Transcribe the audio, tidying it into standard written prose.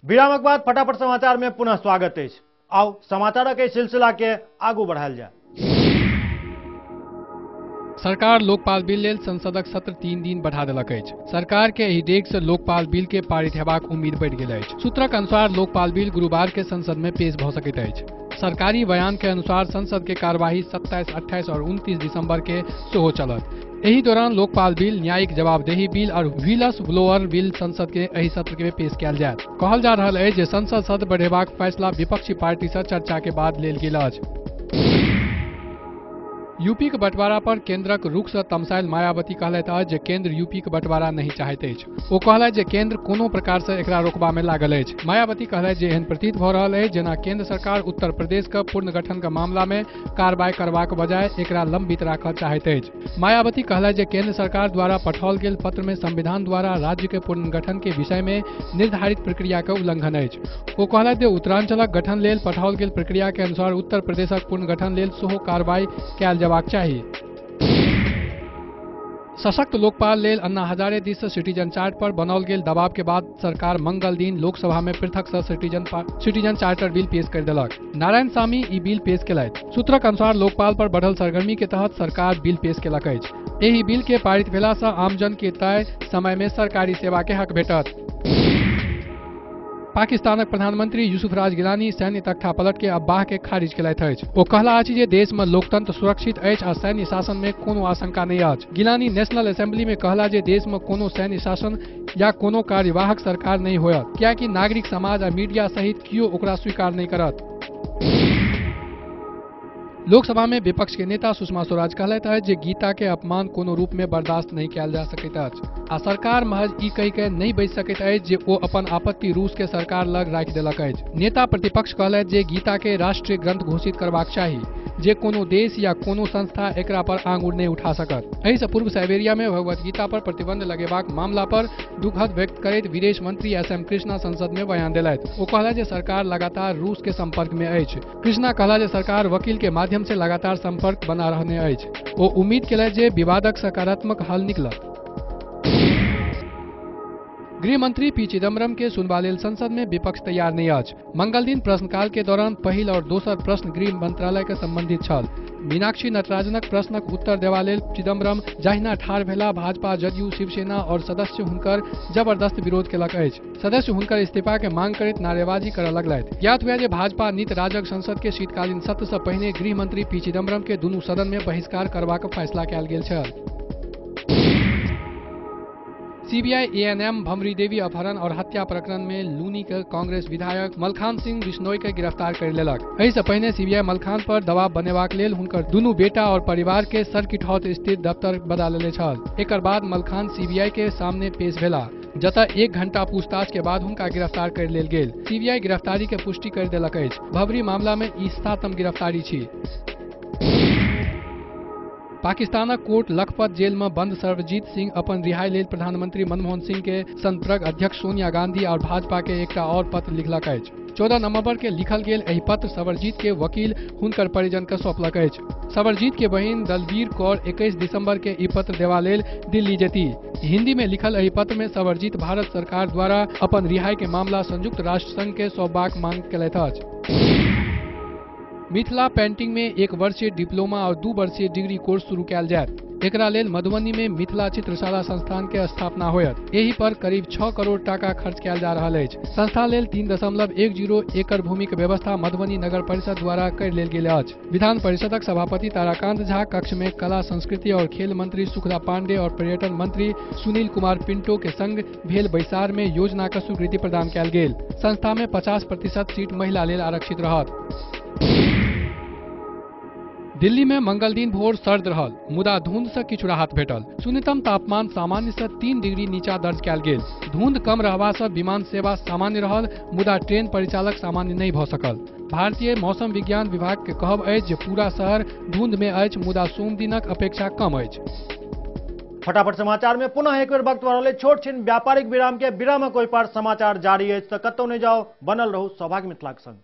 विरामक बाद फटाफट समाचार में पुनः स्वागत है। आओ समाचार के सिलसिला के आगू बढ़ायल जाए। सरकार लोकपाल बिल लेल संसदक सत्र 3 दिन बढ़ा देलक अछि। सरकार के एहि डेग से लोकपाल बिल के पारित हेबाक उम्मीद बढ़ि गेल अछि। सूत्रक अनुसार लोकपाल बिल गुरुवार के संसद में पेश भऽ सकैत अछि। सरकारी बयान के अनुसार संसद के कार्यवाही 27, 28 और 29 दिसंबर के सेहो चलत। एही दौरान लोकपाल बिल, न्यायिक जवाबदेही बिल और व्हीलस ब्लोअर बिल संसद के एही सत्र में पेश कयल जायत। कहल जा रहल अछि जे संसद सत्र बढ़ेबाक फैसला विपक्षी पार्टी से चर्चा के बाद लेल गेल अछि। यूपी के बंटवारा पर केंद्रक रुख से तमसायल मायावती कहलथि अछि जे केंद्र यूपी के बंटवारा नहीं चाहैत अछि। ओ कहलथि जे केंद्र कोनो प्रकार से एकरा रोकबा में लागल अछि। मायावती कहलथि जे एहन प्रतीत भऽ रहल अछि जेना केंद्र सरकार उत्तर प्रदेश के पुनर्गठन के मामला में कार्रवाई करबाक बजाय एकरा लंबित राखऽ चाहैत अछि। मायावती कहलथि जे केंद्र सरकार द्वारा पठाओल गेल पत्र में संविधान द्वारा राज्य के पुनर्गठन के विषय में निर्धारित प्रक्रिया के उल्लंघन अछि। ओ कहलथि जे उत्तरांचलक गठन लेल पठाओल गेल प्रक्रिया के अनुसार उत्तर प्रदेशक पुनर्गठन लेल सेहो कार्रवाई कयल जयबाक चाही। सशक्त लोकपाल लेल अन्ना हजारे दिस से सिटीजन चार्ट पर बनाओल गेल दबाव के बाद सरकार मंगल दिन लोकसभा में पृथक से सिटीजन चार्टर बिल पेश कर देलक। नारायण सामी ई बिल पेश केलथि। सूत्रक अनुसार लोकपाल पर बढ़ल सरगर्मी के तहत सरकार बिल पेश केलक अछि। एही बिल के पारित भेला से आमजन के तय समय में सरकारी सेवा के हक भेटत। पाकिस्तानक प्रधानमंत्री यूसुफ राज गिलानी सैन्य तख्तापलट के अफवाह के खारिज केलथि अछि। ओ कहला अछि जे देश में लोकतंत्र सुरक्षित अछि आ सैन्य शासन में कोनो आशंका नहीं अछि। गिलानी नेशनल असेंबली में कहला जे देश में कोनो सैन्य शासन या कोनो कार्यवाहक सरकार नहीं होयत, कियाकि नागरिक समाज आ मीडिया सहित कियो ओकरा स्वीकार नहीं करत। लोकसभा में विपक्ष के नेता सुषमा स्वराज कहलथि अछि जे गीता के अपमान कोनो रूप में बर्दाश्त नहीं कयल जा सकैत अछि आ सरकार महज ई कहि के नहीं बचि सकैत अछि जे ओ अपन आपत्ति रूस के सरकार लग राखि देलक अछि। नेता प्रतिपक्ष कहलथि जे गीता के राष्ट्रीय ग्रंथ घोषित करबाक चाही, जे कोनो देश या कोनो संस्था एकरा पर आंगुर नहीं उठा सकत। एहि से पूर्व साइबेरिया में भगवत गीता पर प्रतिबंध लगेबाक मामला पर दुखद व्यक्त करैत विदेश मंत्री एस.एम. कृष्णा संसद में बयान देलथि। ओ कहला जे सरकार लगातार रूस के संपर्क में अछि। कृष्णा कहला जे सरकार वकील के माध्यम से लगातार संपर्क बना रहने अछि। ओ उम्मीद केलथि जे विवादक सकारात्मक हल निकलत। गृह मंत्री पी चिदम्बरम के सुनबा लेल संसद में विपक्ष तैयार नहीं अछि। मंगल दिन प्रश्नकाल के दौरान पहिल और दोसर प्रश्न गृह मंत्रालय के संबंधित छल। मीनाक्षी नटराजनक प्रश्नक उत्तर देवा लेल चिदम्बरम जाहिना ठाढ़ भेला, भाजपा, जदयू, शिवसेना और सदस्य हुनकर जबरदस्त विरोध केलक अछि। सदस्य हुनकर इस्तीफा के मांग करैत नारेबाजी करऽ लगलथि। ज्ञात हुआ जे भाजपा नीत राजग संसद के शीतकालीन सत्र से पहिने गृह मंत्री पी चिदम्बरम के दुनू सदन में बहिष्कार करबाक फैसला कयल गेल छल। सीबीआई एएनएम भमरी देवी अपहरण और हत्या प्रकरण में लूनी के कांग्रेस विधायक मलखान सिंह बिश्नोई के गिरफ्तार कर लेलक। एहि से पहिने सीबीआई मलखान पर दबाव बनेबाक लेल हुनकर दुनू बेटा और परिवार के सर्किट हाउस स्थित दफ्तर बदला लेले छल। एकर बाद मलखान सीबीआई के सामने पेश भेला, जतऽ 1 घंटा पूछताछ के बाद हुनका गिरफ्तार कर लेल गेल। सीबीआई गिरफ्तारी के पुष्टि कर देलक अछि। भबरी मामला में ई 7म गिरफ्तारी छी। पाकिस्तानक कोट लखपत जेल में बंद सर्वजीत सिंह अपन रिहाई लेल प्रधानमंत्री मनमोहन सिंह के संप्रग अध्यक्ष सोनिया गांधी और भाजपा के एकटा और पत्र लिखलक अछि। 14 नवंबर के लिखल गेल एहि पत्र सर्वजीत के वकील हुनकर परिजन के सौंपलक अछि। सर्वजीत के बहिन दलबीर कौर 21 दिसंबर के ई पत्र देवा लेल दिल्ली जेती। हिंदी में लिखल एहि पत्र में सर्वजीत भारत सरकार द्वारा अपन रिहाई के मामला संयुक्त राष्ट्र संघ के सौंपबाक मांग केलथि अछि। मिथिला पेंटिंग में 1 वर्षीय डिप्लोमा और 2 वर्षीय डिग्री कोर्स शुरू कयल जायत। एकरा लेल मधुबनी में मिथिला चित्रशाला संस्थान के स्थापना होयत। एही पर करीब 6 करोड़ टाका खर्च कयल जा रहल अछि। संस्था लेल 3.10 एकड़ भूमि के व्यवस्था मधुबनी नगर परिषद द्वारा कर लेल गेल अछि। विधान परिषदक सभापति ताराकांत झा कक्ष में कला, संस्कृति और खेल मंत्री सुखदा पांडे और पर्यटन मंत्री सुनील कुमार पिंटो के संग भेल बैसार में योजना के स्वीकृति प्रदान कयल गेल। संस्था में 50% सीट महिला लेल आरक्षित रहत। दिल्ली में मंगल दिन भोर सर्द रहल, मुदा धुंध से किछु राहत भेटल। न्यूनतम तापमान सामान्य से 3 डिग्री नीचा दर्ज कयल गेल। धुंध कम रहबा से विमान सेवा सामान्य रहल, मुदा ट्रेन परिचालक सामान्य नहीं भऽ सकल। भारतीय मौसम विज्ञान विभाग के कहब अछि जे पूरा शहर धुंध में अछि, मुदा सोम दिनक अपेक्षा कम अछि। फटाफट समाचार में पुनः एक बेर वक्त वाले छोट छिन व्यापारिक विराम के विरामक ओहि पर समाचार जारी अछि। तो कतौ नहीं जाओ, बनल रहू सौभाग्य मिथिलाक संग।